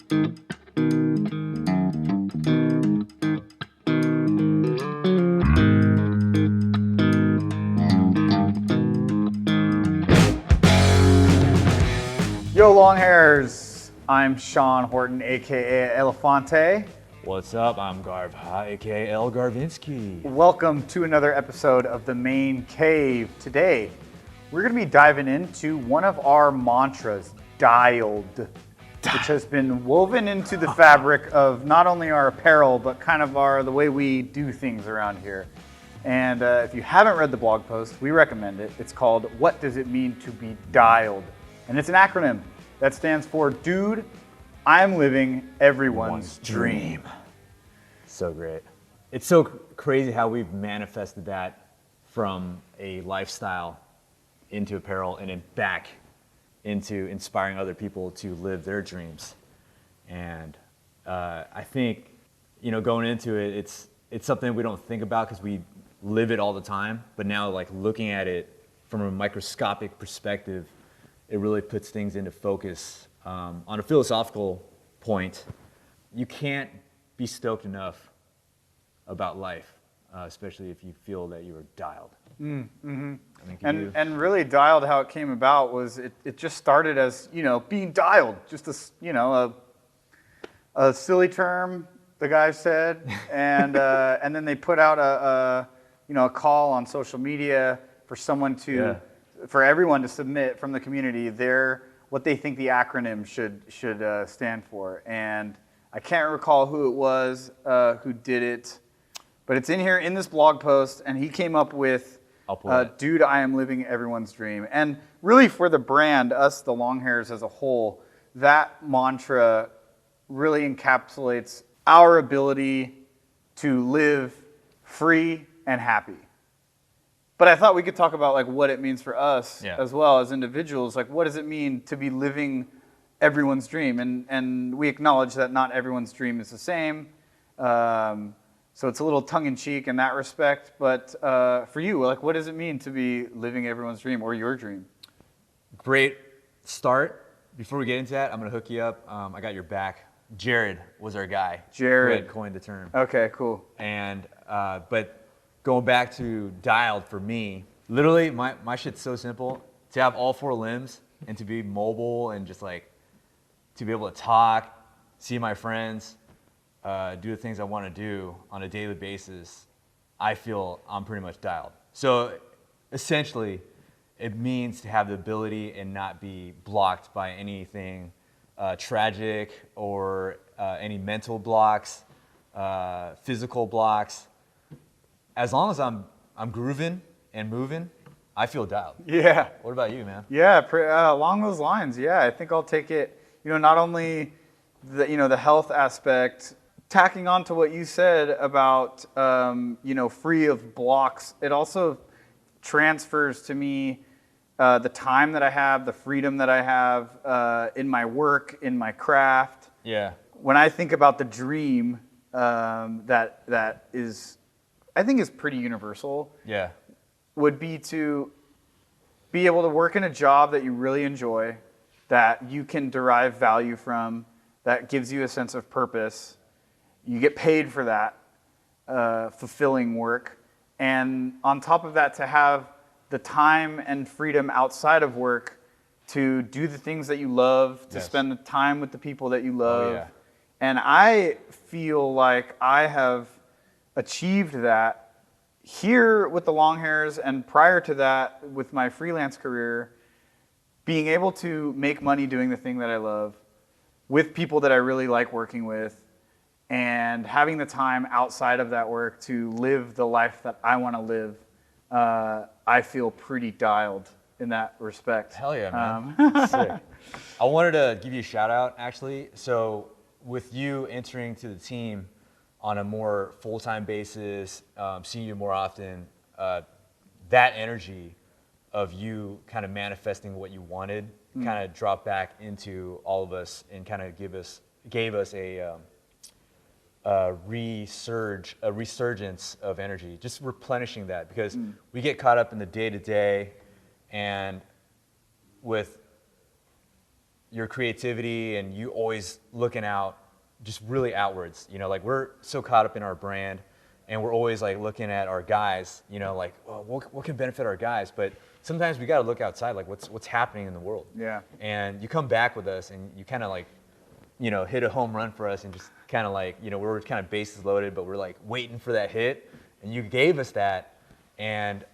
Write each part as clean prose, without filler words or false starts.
Yo, Longhairs! I'm Sean Horton, aka Elefante. What's up? I'm Garv, aka Garvinski. Welcome to another episode of The Main Cave. Today, we're going to be diving into one of our mantras, D.I.A.L.E.D, which has been woven into the fabric of not only our apparel, but kind of the way we do things around here. And if you haven't read the blog post, we recommend it. It's called What Does It Mean to Be D.I.A.L.E.D? And it's an acronym that stands for Dude, I'm Living Everyone's Dream. So great. It's so crazy how we've manifested that from a lifestyle into apparel and then back into inspiring other people to live their dreams. And I think, going into it, it's something we don't think about because we live it all the time. But now, like looking at it from a microscopic perspective, it really puts things into focus. On a philosophical point, you can't be stoked enough about life, especially if you feel that you are dialed. Mm-hmm. I think and really, D.I.A.L.E.D, how it came about was it just started as being dialed, just a silly term the guy said, and then they put out a call on social media for someone to. For everyone to submit from the community what they think the acronym should stand for. And I can't recall who it was who did it, but it's in here in this blog post, and he came up with, Dude, I am living everyone's dream. And really for the brand, us, the Longhairs as a whole, that mantra really encapsulates our ability to live free and happy. But I thought we could talk about what it means for us as well as individuals. What does it mean to be living everyone's dream? And we acknowledge that not everyone's dream is the same. So it's a little tongue-in-cheek in that respect. But for you, what does it mean to be living everyone's dream or your dream? Great start. Before we get into that, I'm going to hook you up. I got your back. Jared was our guy. Jared. Who had coined the term. Okay, cool. And but going back to D.I.A.L.E.D for me, literally my shit's so simple. To have all four limbs and to be mobile and just to be able to talk, see my friends, do the things I want to do on a daily basis, I feel I'm pretty much dialed. So essentially, it means to have the ability and not be blocked by anything tragic or any mental blocks, physical blocks. As long as I'm grooving and moving, I feel dialed. Yeah. What about you, man? Yeah, along those lines. Yeah, I think I'll take it. Not only the health aspect, tacking on to what you said about free of blocks. It also transfers to me the time that I have, the freedom that I have in my work, in my craft. Yeah. When I think about the dream that is. I think is pretty universal. Yeah. Would be to be able to work in a job that you really enjoy, that you can derive value from, that gives you a sense of purpose. You get paid for that fulfilling work. And on top of that, to have the time and freedom outside of work to do the things that you love, to spend the time with the people that you love. Oh, yeah. And I feel like I have achieved that here with the Longhairs, and prior to that with my freelance career, being able to make money doing the thing that I love with people that I really like working with, and having the time outside of that work to live the life that I want to live. I feel pretty dialed in that respect. Hell yeah, man. Sick. I wanted to give you a shout out, actually. So with you entering to the team on a more full-time basis, seeing you more often, that energy of you kind of manifesting what you wanted kind of dropped back into all of us and kind of gave us a resurgence of energy, just replenishing that, because we get caught up in the day-to-day, and with your creativity and you always looking out, just really outwards. You know, like we're so caught up in our brand, and we're always like looking at our guys. You know, like, well, what can benefit our guys? But sometimes we got to look outside, like what's happening in the world. Yeah. And you come back with us, and you kind of like, you know, hit a home run for us, and just kind of like, you know, we're kind of bases loaded, but we're like waiting for that hit, and you gave us that, and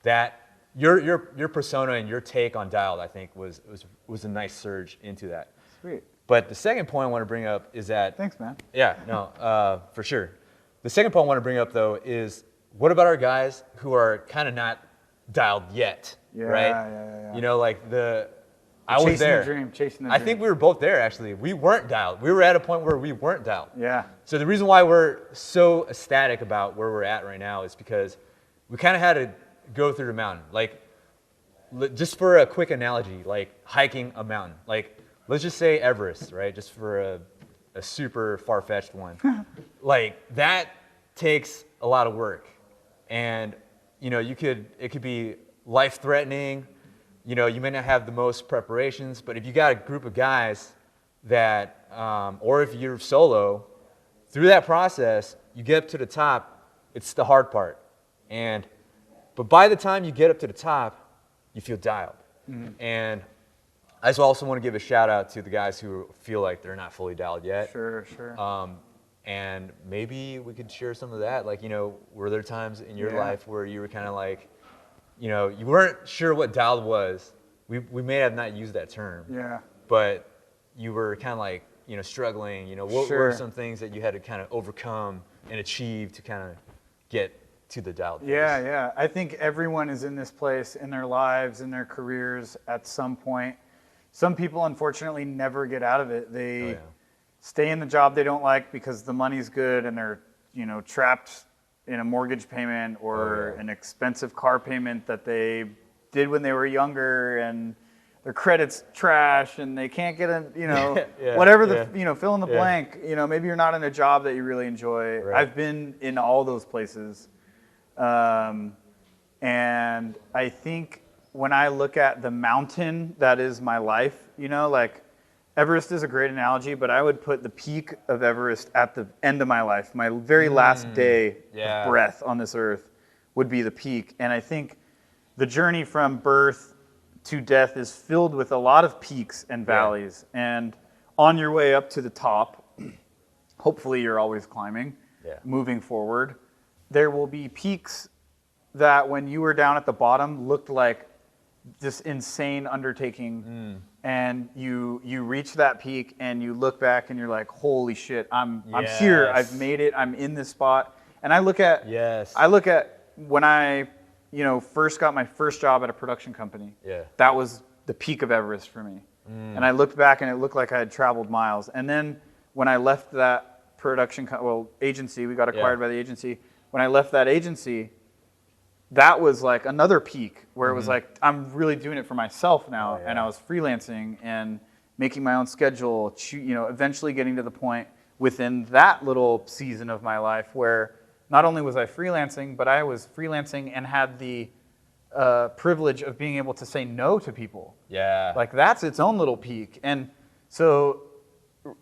that your persona and your take on D.I.A.L.E.D, I think was a nice surge into that. Sweet. But the second point I want to bring up is that. Thanks, man. Yeah, no, for sure. The second point I want to bring up though is, what about our guys who are kind of not dialed yet, right? Yeah. You know, like I was there. Chasing the dream. I think we were both there actually. We weren't dialed. We were at a point where we weren't dialed. Yeah. So the reason why we're so ecstatic about where we're at right now is because we kind of had to go through the mountain. Like, just for a quick analogy, like hiking a mountain. Like, let's just say Everest, right? Just for a super far-fetched one. Like, that takes a lot of work. And, you know, it could be life-threatening. You know, you may not have the most preparations, but if you got a group of guys that, or if you're solo, through that process, you get up to the top, it's the hard part. But by the time you get up to the top, you feel dialed. Mm-hmm. And I just also want to give a shout out to the guys who feel like they're not fully dialed yet. Sure. And maybe we could share some of that. Like, you know, were there times in your life where you were kind of like, you know, you weren't sure what D.I.A.L.E.D was. We may have not used that term. Yeah. But you were kind of like, you know, struggling. You know, what were some things that you had to kind of overcome and achieve to kind of get to the D.I.A.L.E.D place? Yeah. I think everyone is in this place in their lives, in their careers at some point. Some people, unfortunately, never get out of it. They stay in the job they don't like because the money's good and they're, you know, trapped in a mortgage payment or an expensive car payment that they did when they were younger, and their credit's trash and they can't get a, you know, whatever you know, fill in the blank. You know, maybe you're not in a job that you really enjoy. Right. I've been in all those places. And I think when I look at the mountain that is my life, you know, like Everest is a great analogy, but I would put the peak of Everest at the end of my life. My very last day of breath on this earth would be the peak. And I think the journey from birth to death is filled with a lot of peaks and valleys. And on your way up to the top, hopefully you're always climbing, moving forward. There will be peaks that when you were down at the bottom looked like this insane undertaking, and you reach that peak and you look back and you're like, holy shit, I'm here, I've made it, I'm in this spot. And I look at when I, you know, first got my first job at a production company. That was the peak of Everest for me. And I looked back and it looked like I had traveled miles. And then when I left that production agency, we got acquired by the agency. When I left that agency, that was like another peak where it was like, I'm really doing it for myself now. And I was freelancing and making my own schedule, you know, eventually getting to the point within that little season of my life where not only was I freelancing, but I was freelancing and had the privilege of being able to say no to people. Like that's its own little peak. And so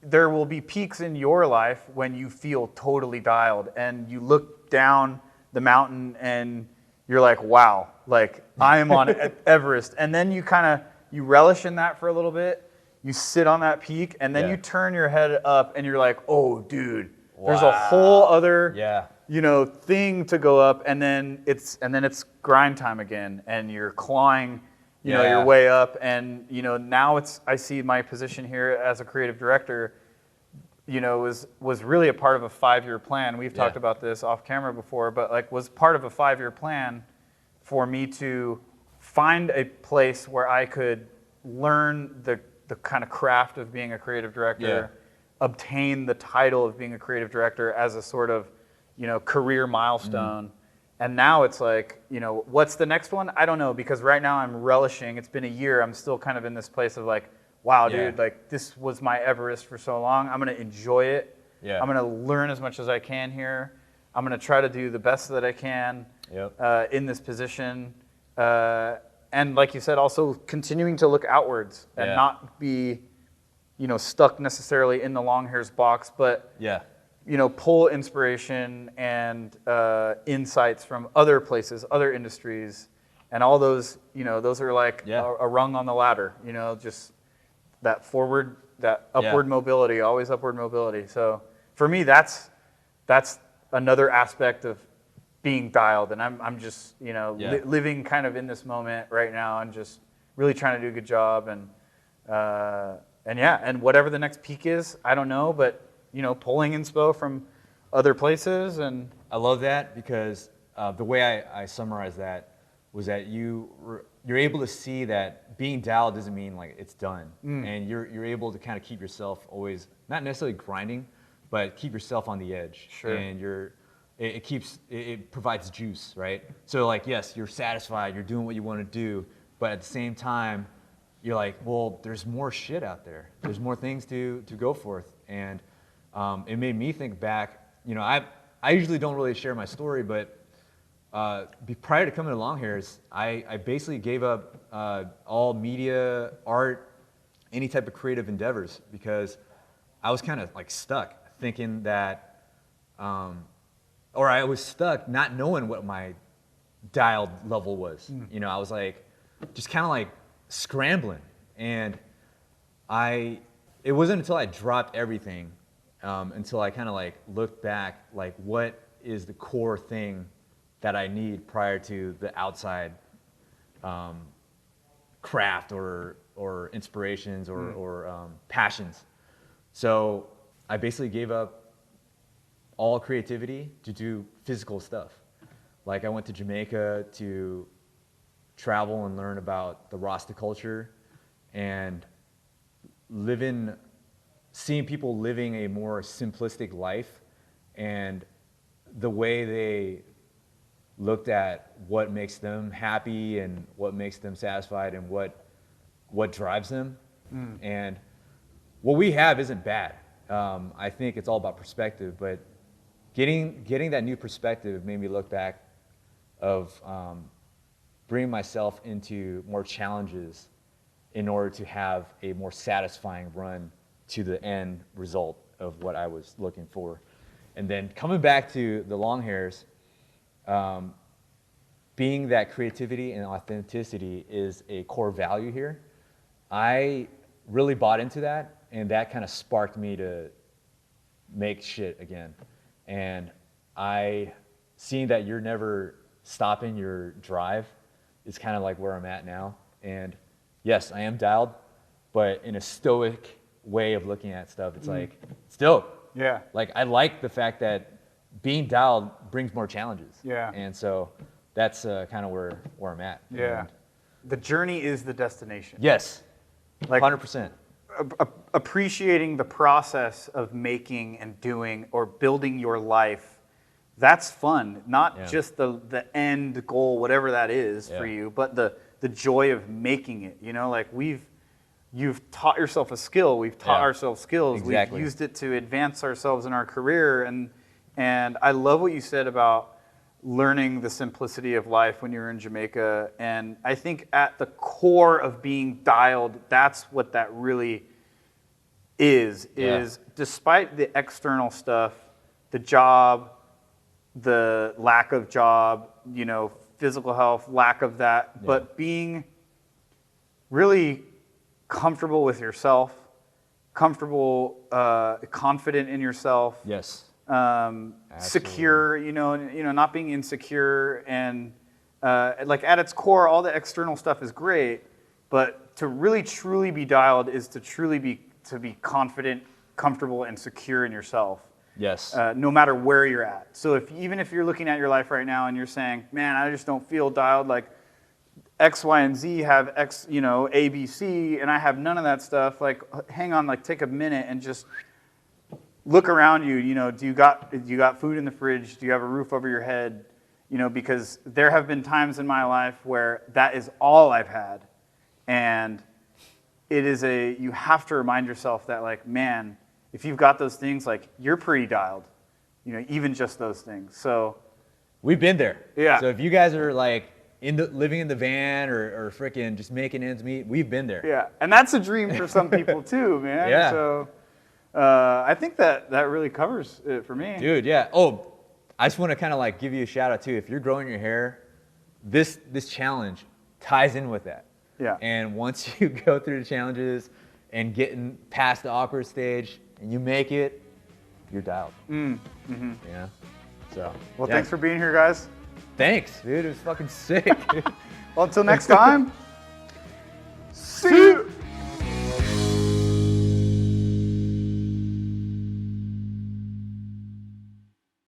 there will be peaks in your life when you feel totally dialed and you look down the mountain and you're like, wow, like I am on Everest. And then you you relish in that for a little bit. You sit on that peak and then you turn your head up and you're like, oh, dude, there's a whole other, you know, thing to go up. And then it's grind time again. And you're clawing, you know, your way up. And, you know, now I see my position here as a creative director, you know, was really a part of a 5-year plan. We've talked about this off camera before, but like was part of a 5-year plan for me to find a place where I could learn the kind of craft of being a creative director, obtain the title of being a creative director as a sort of, you know, career milestone. And now it's like, you know, what's the next one? I don't know, because right now I'm relishing. It's been a year. I'm still kind of in this place of like, wow, dude, like this was my Everest for so long. I'm going to enjoy it. I'm going to learn as much as I can here. I'm going to try to do the best that I can in this position. and like you said, also continuing to look outwards and not be, stuck necessarily in the Longhairs box, but pull inspiration and insights from other places, other industries, and all those, those are like a rung on the ladder, just that upward mobility, always upward mobility. So for me, that's another aspect of being dialed, and I'm just living kind of in this moment right now, and just really trying to do a good job, and whatever the next peak is, I don't know, but pulling inspo from other places. And I love that, because the way I summarize that was that you're able to see that being dialed doesn't mean like it's done, and you're able to kind of keep yourself always, not necessarily grinding, but keep yourself on the edge. Sure. And it provides juice, right? So like, yes, you're satisfied, you're doing what you want to do, but at the same time, you're like, well, there's more shit out there. There's more things to go forth. And it made me think back, I usually don't really share my story, but prior to coming to Longhairs, I basically gave up all media, art, any type of creative endeavors, because I was kind of like stuck thinking that, or I was stuck not knowing what my dialed level was. I was like, just kind of like scrambling. And it wasn't until I dropped everything, until I kind of like looked back, like what is the core thing that I need prior to the outside craft or inspirations or passions. So I basically gave up all creativity to do physical stuff. Like I went to Jamaica to travel and learn about the Rasta culture, and seeing people living a more simplistic life, and the way they looked at what makes them happy and what makes them satisfied and what drives them. And what we have isn't bad. I think it's all about perspective, but getting that new perspective made me look back of bringing myself into more challenges in order to have a more satisfying run to the end result of what I was looking for. And then coming back to the Longhairs, being that creativity and authenticity is a core value here, I really bought into that, and that kind of sparked me to make shit again. And seeing that you're never stopping your drive is kind of like where I'm at now. And yes, I am dialed, but in a stoic way of looking at stuff, it's like, it's dope. Yeah. Like, I like the fact that being dialed brings more challenges. Yeah. And so that's kind of where I'm at. Yeah. And the journey is the destination. yes, Like 100%. Appreciating the process of making and doing or building your life, that's fun. Not just the end goal, whatever that is for you, but the joy of making it. Like you've taught yourself a skill. We've taught ourselves skills. Exactly. We've used it to advance ourselves in our career. And I love what you said about learning the simplicity of life when you were in Jamaica. And I think at the core of being dialed, that's what that really is despite the external stuff, the job, the lack of job, physical health, lack of that, but being really comfortable with yourself, comfortable, confident in yourself. Yes. Secure, not being insecure, and like at its core, all the external stuff is great, but to really truly be dialed is to truly be confident, comfortable, and secure in yourself. Yes. No matter where you're at. So even if you're looking at your life right now and you're saying, man, I just don't feel dialed, like X, Y, and Z have X, A, B, C, and I have none of that stuff. Like, hang on, like take a minute and just look around you. Do you got food in the fridge? Do you have a roof over your head? Because there have been times in my life where that is all I've had, and it is you have to remind yourself that, like, man, if you've got those things, like, you're pretty dialed, even just those things. So we've been there. Yeah. So if you guys are like living in the van or freaking just making ends meet. We've been there. Yeah, and that's a dream for some people too, man. Yeah. So I think that really covers it for me. Dude, yeah. Oh, I just want to kind of like give you a shout out too. If you're growing your hair, this challenge ties in with that. Yeah. And once you go through the challenges and getting past the awkward stage and you make it, you're dialed. Mm-hmm. Yeah. So. Well, yeah. thanks for being here, guys. Thanks, dude. It was fucking sick. Well, until next time. See you.